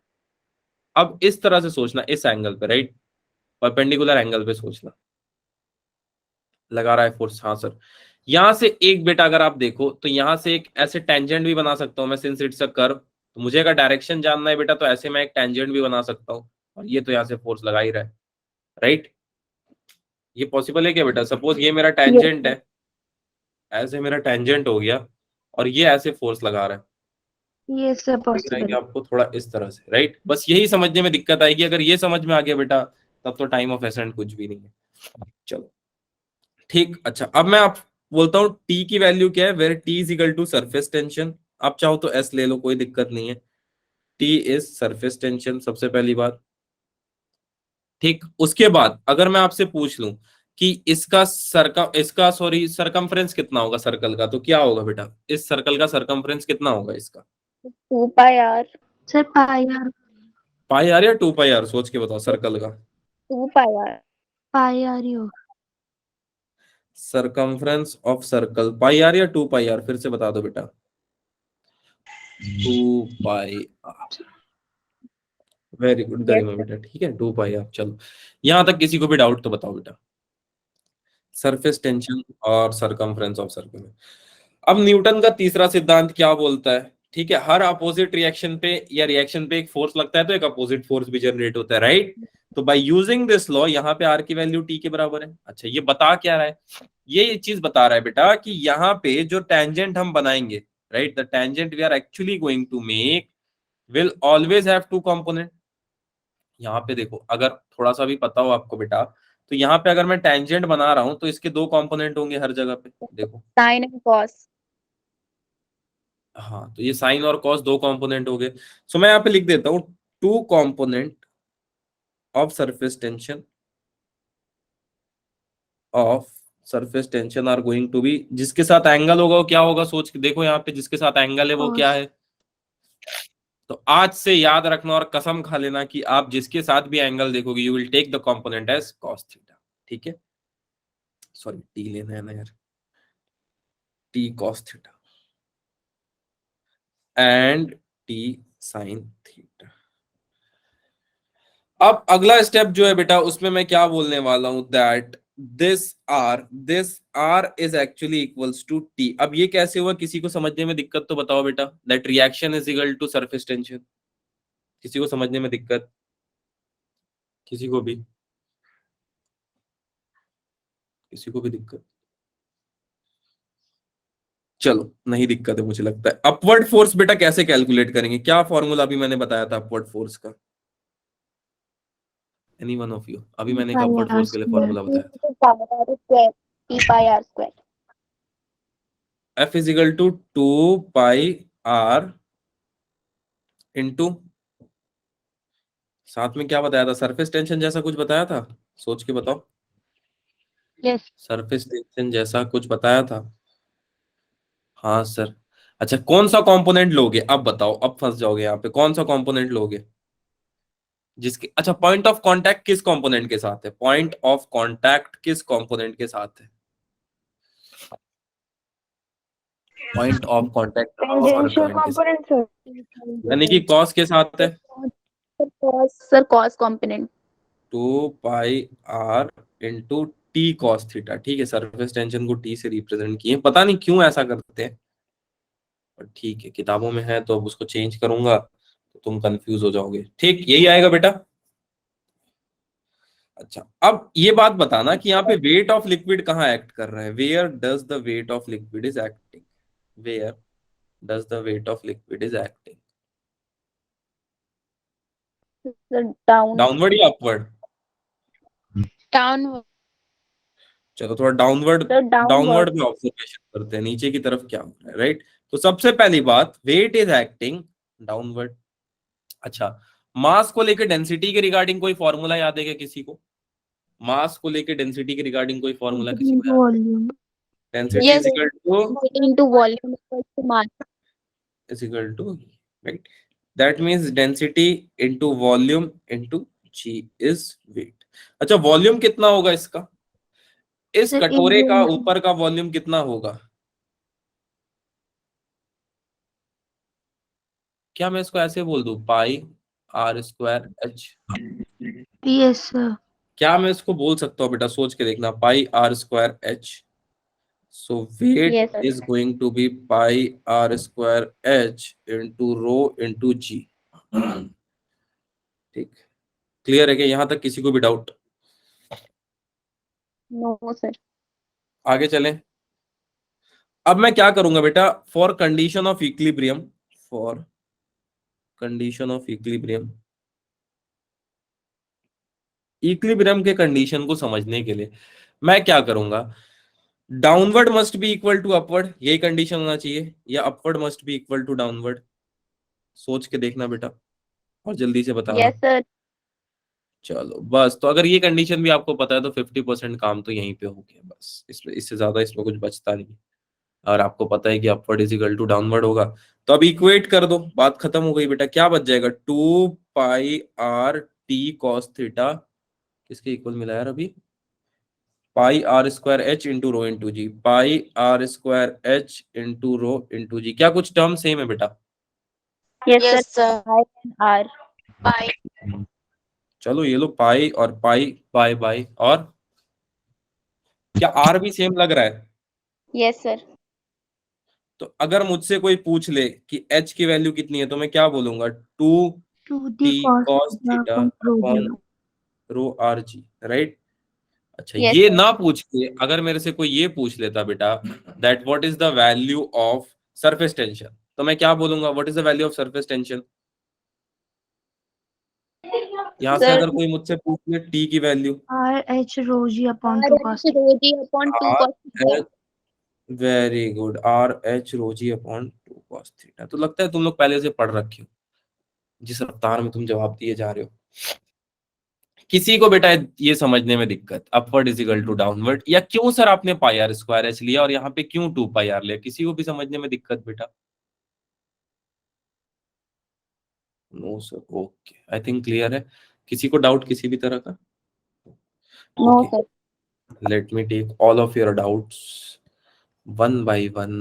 Speaker 1: अब इस तरह से सोचना, इस एंगल पे, राइट, परपेंडिकुलर एंगल पे सोचना, लगा रहा है फोर्स, हाँ सर। यहां से एक बेटा अगर आप देखो तो यहां से एक ऐसे टेंजेंट भी बना सकता हूं मैं, सिंस इट्स अ कर्व। तो मुझे अगर डायरेक्शन जानना है बेटा तो ऐसे मैं एक टेंजेंट भी बना सकता हूँ, और ये तो यहाँ से फोर्स लगा ही रहा है, राइट। ये पॉसिबल है क्या बेटा? सपोज ये मेरा
Speaker 3: Yes,
Speaker 1: टेंजेंट
Speaker 3: sir.
Speaker 1: है, ऐसे मेरा टेंजेंट हो गया और ये ऐसे फोर्स लगा रहा है,
Speaker 2: Yes, sir,
Speaker 1: दिख रहा है कि
Speaker 2: possible.
Speaker 1: आपको थोड़ा इस तरह से, राइट। बस यही समझने में दिक्कत आएगी, अगर ये समझ में आ गया बेटा तब तो टाइम ऑफ एसेंट कुछ भी नहीं है। चलो ठीक। अच्छा, अब मैं आप बोलता हूँ टी की वैल्यू क्या है, where T is equal to surface tension. आप चाहो तो एस ले लो, कोई दिक्कत नहीं है। टी इज सरफेस टेंशन, सबसे पहली बात, ठीक। उसके बाद अगर मैं आपसे पूछ लूं कि इसका सॉरी सरकमफ्रेंस कितना होगा सर्कल का, तो क्या होगा बेटा, इस सर्कल का सरकमफ्रेंस कितना होगा इसका?
Speaker 3: 2 pi r.
Speaker 2: Sir, pi r,
Speaker 1: pi R या टू पाई आर, सोच के बताओ सर्कल का।
Speaker 3: 2 pi r.
Speaker 2: pi r ही होगा.
Speaker 1: Circumference of circle pi R या टू पाई आर, फिर से बता दो बेटा। 2 pi R, very good
Speaker 3: Yes,
Speaker 1: Garima
Speaker 3: sir.
Speaker 1: बेटा, ठीक है 2 पाई आर। चलो, यहां तक किसी को भी डाउट तो बताओ बेटा, सरफेस टेंशन और सरकमफ्रेंस ऑफ सर्कल। अब न्यूटन का तीसरा सिद्धांत क्या बोलता है, ठीक है, हर अपोजिट रिएक्शन पे या रिएक्शन पे एक फोर्स लगता है तो एक अपोजिट फोर्स भी जनरेट होता है, राइट। तो बाय यूजिंग दिस लॉ यहाँ पे आर की वैल्यू टी के बराबर है। अच्छा, ये बता क्या रहा है, ये चीज बता रहा है बेटा कि यहाँ पे जो टेंजेंट हम बनाएंगे, right, the tangent we are actually going to make will always have two component. यहाँ पे देखो, अगर थोड़ा सा भी पता हो आपको बेटा, तो यहाँ पे अगर मैं टेंजेंट बना रहा हूं तो इसके दो कंपोनेंट होंगे हर जगह पे, देखो।
Speaker 3: Sin and cos.
Speaker 1: हाँ, तो ये साइन और कॉस दो कंपोनेंट हो गए। सो मैं यहाँ पे लिख देता हूँ, two component of surface tension of surface tension are going to be, जिसके साथ एंगल होगा वो क्या होगा, सोच के देखो यहाँ पे, जिसके साथ एंगल है वो क्या
Speaker 2: Cos.
Speaker 1: है। तो आज से याद रखना और कसम खा लेना कि आप जिसके साथ भी एंगल देखोगे you will take the component as cos theta, ठीक है। सॉरी, टी लेना है ना यार, T cos theta and T sine theta. अब अगला स्टेप जो है बेटा उसमें मैं क्या बोलने वाला हूं, that this R is actually equals to T. अब ये कैसे हुआ, किसी को समझने में दिक्कत तो बताओ बेटा, that reaction is equal to surface tension. किसी को समझने में दिक्कत, किसी को भी, किसी को भी दिक्कत? चलो, नहीं दिक्कत है मुझे लगता है। अपवर्ड फोर्स बेटा कैसे कैलकुलेट करेंगे, क्या फॉर्मूला अभी मैंने बताया था अपवर्ड फोर्स का? एनी वन ऑफ यू, अभी मैंने एक
Speaker 2: Pi
Speaker 1: अपवर्ड
Speaker 2: r
Speaker 1: फोर्स के लिए
Speaker 2: square.
Speaker 1: फॉर्मूला
Speaker 3: P
Speaker 1: बताया
Speaker 3: to power r square. P pi r square.
Speaker 1: था, F is equal to 2 pi R into, साथ में क्या बताया था, सरफेस टेंशन जैसा कुछ बताया था, सोच के बताओ।
Speaker 2: Yes.
Speaker 1: सरफेस टेंशन जैसा कुछ बताया था, हाँ सर। अच्छा, कौन सा कंपोनेंट लोगे अब बताओ, अब फंस जाओगे यहाँ पे, कौन सा कंपोनेंट लोगे जिसके, अच्छा, पॉइंट ऑफ कांटेक्ट किस कंपोनेंट के साथ है, पॉइंट ऑफ कांटेक्ट किस कंपोनेंट के साथ है, पॉइंट ऑफ कांटेक्ट किस
Speaker 3: Tangential
Speaker 1: कंपोनेंट के साथ,
Speaker 3: component, sir.
Speaker 1: यानी कि कॉस के साथ है।
Speaker 3: Sir, cos component.
Speaker 1: 2 pi R into T cos theta, ठीक है। सरफेस टेंशन को टी से रिप्रेजेंट किए, पता नहीं क्यों ऐसा करते हैं, और ठीक है, किताबों में है तो अब उसको चेंज करूंगा तो तुम कंफ्यूज हो जाओगे। ठीक, यही आएगा बेटा। अच्छा, अब ये बात बताना कि यहाँ पे वेट ऑफ लिक्विड कहाँ एक्ट कर रहा है। Where does the weight of liquid is acting, where does the weight of liquid is acting,
Speaker 3: Sir, down.
Speaker 1: Downward या अपवर्ड?
Speaker 4: Downward.
Speaker 1: चलो थोड़ा डाउनवर्ड,
Speaker 3: Sir,
Speaker 1: डाउनवर्ड
Speaker 3: downward.
Speaker 1: में ऑब्जर्वेशन करते हैं, नीचे की तरफ क्या हो रहा है, राइट। तो सबसे पहली बात, वेट इज एक्टिंग डाउनवर्ड। अच्छा, मास को लेकर डेंसिटी के रिगार्डिंग कोई फॉर्मूला याद है क्या किसी को? मास को लेकर डेंसिटी के रिगार्डिंग कोई फॉर्मूला किसी को याद?
Speaker 2: Volume.
Speaker 1: Density
Speaker 4: Yes.
Speaker 1: Is equal to
Speaker 3: Weight into volume equals to mass.
Speaker 1: is equal to, right, that means density into volume into g is weight। अच्छा, वॉल्यूम कितना होगा इसका? इस
Speaker 2: Sir,
Speaker 1: कटोरे
Speaker 2: in
Speaker 1: का
Speaker 2: volume.
Speaker 1: ऊपर का वॉल्यूम कितना होगा? क्या मैं इसको ऐसे बोल दूं, pi R square H?
Speaker 2: Yes, sir.
Speaker 1: क्या मैं इसको बोल सकता हूँ बेटा? सोच के देखना, pi R square H. So wait
Speaker 3: Yes, sir.
Speaker 1: Is going to be pi R square H into rho into g. ठीक, क्लियर है कि यहां तक किसी को भी डाउट?
Speaker 3: No, sir.
Speaker 1: आगे चलें। अब मैं क्या करूंगा बेटा, for condition of equilibrium, for condition of equilibrium, equilibrium के कंडीशन को समझने के लिए मैं क्या करूंगा, downward must be equal to upward, यही कंडीशन होना चाहिए, या upward must be equal to downward? सोच के देखना बेटा और जल्दी से बताना।
Speaker 3: Yes, sir.
Speaker 1: चलो बस, तो अगर ये कंडीशन भी आपको पता है तो 50% काम तो यहीं पे हो गया बस, इसमें इससे ज्यादा इसमें कुछ बचता नहीं। और आपको पता है कि upward is equal to downward होगा, तो अब इक्वेट कर दो, बात खत्म हो गई बेटा। क्या बच जाएगा, 2 pi R T cos theta, किसके इक्वल मिला यार अभी, pi R square H into rho into g, pi R square H into rho into g. क्या कुछ टर्म सेम है बेटा?
Speaker 3: Yes,
Speaker 4: Yes,
Speaker 3: sir.
Speaker 4: sir.
Speaker 3: I and R.
Speaker 4: Bye.
Speaker 1: चलो ये लो, पाई और पाई, बाय बाय, और क्या आर भी सेम लग रहा है?
Speaker 3: Yes, sir.
Speaker 1: तो अगर मुझसे कोई पूछ ले कि एच की वैल्यू कितनी है तो मैं क्या बोलूंगा, 2
Speaker 2: To the
Speaker 1: T
Speaker 2: cos
Speaker 1: cos
Speaker 2: theta
Speaker 1: theta
Speaker 2: upon rho g.
Speaker 1: Upon rho R G, right. अच्छा,
Speaker 3: Yes,
Speaker 1: ये
Speaker 3: sir.
Speaker 1: ना पूछ के अगर मेरे से कोई ये पूछ लेता बेटा, that what is the value of surface tension, तो मैं क्या बोलूंगा, what is the value of surface tension? यहां से
Speaker 3: Sir,
Speaker 1: अगर कोई मुझसे पूछ ले टी की value,
Speaker 2: R h rho g upon
Speaker 3: R
Speaker 2: 2
Speaker 3: is
Speaker 2: cos theta.
Speaker 3: rho g upon 2
Speaker 1: आर
Speaker 3: cos theta.
Speaker 1: H, very good, R H rho G upon 2 cos theta. तो लगता है तुम लोग पहले से पढ़ रखे हो, जिस रफ्तार में तुम जवाब दिए जा रहे हो। किसी को बेटा ये समझने में दिक्कत, upward is equal to downward, या क्यों सर आपने पाई आर स्क्वायर एच लिया और यहाँ पे क्यों 2 पाई आर लिया, किसी को भी समझने में दिक्कत बेटा? No sir, okay, I think clear है। किसी को डाउट किसी भी तरह का?
Speaker 3: No,
Speaker 1: okay,
Speaker 3: sir.
Speaker 1: let me take all of your doubts one by one.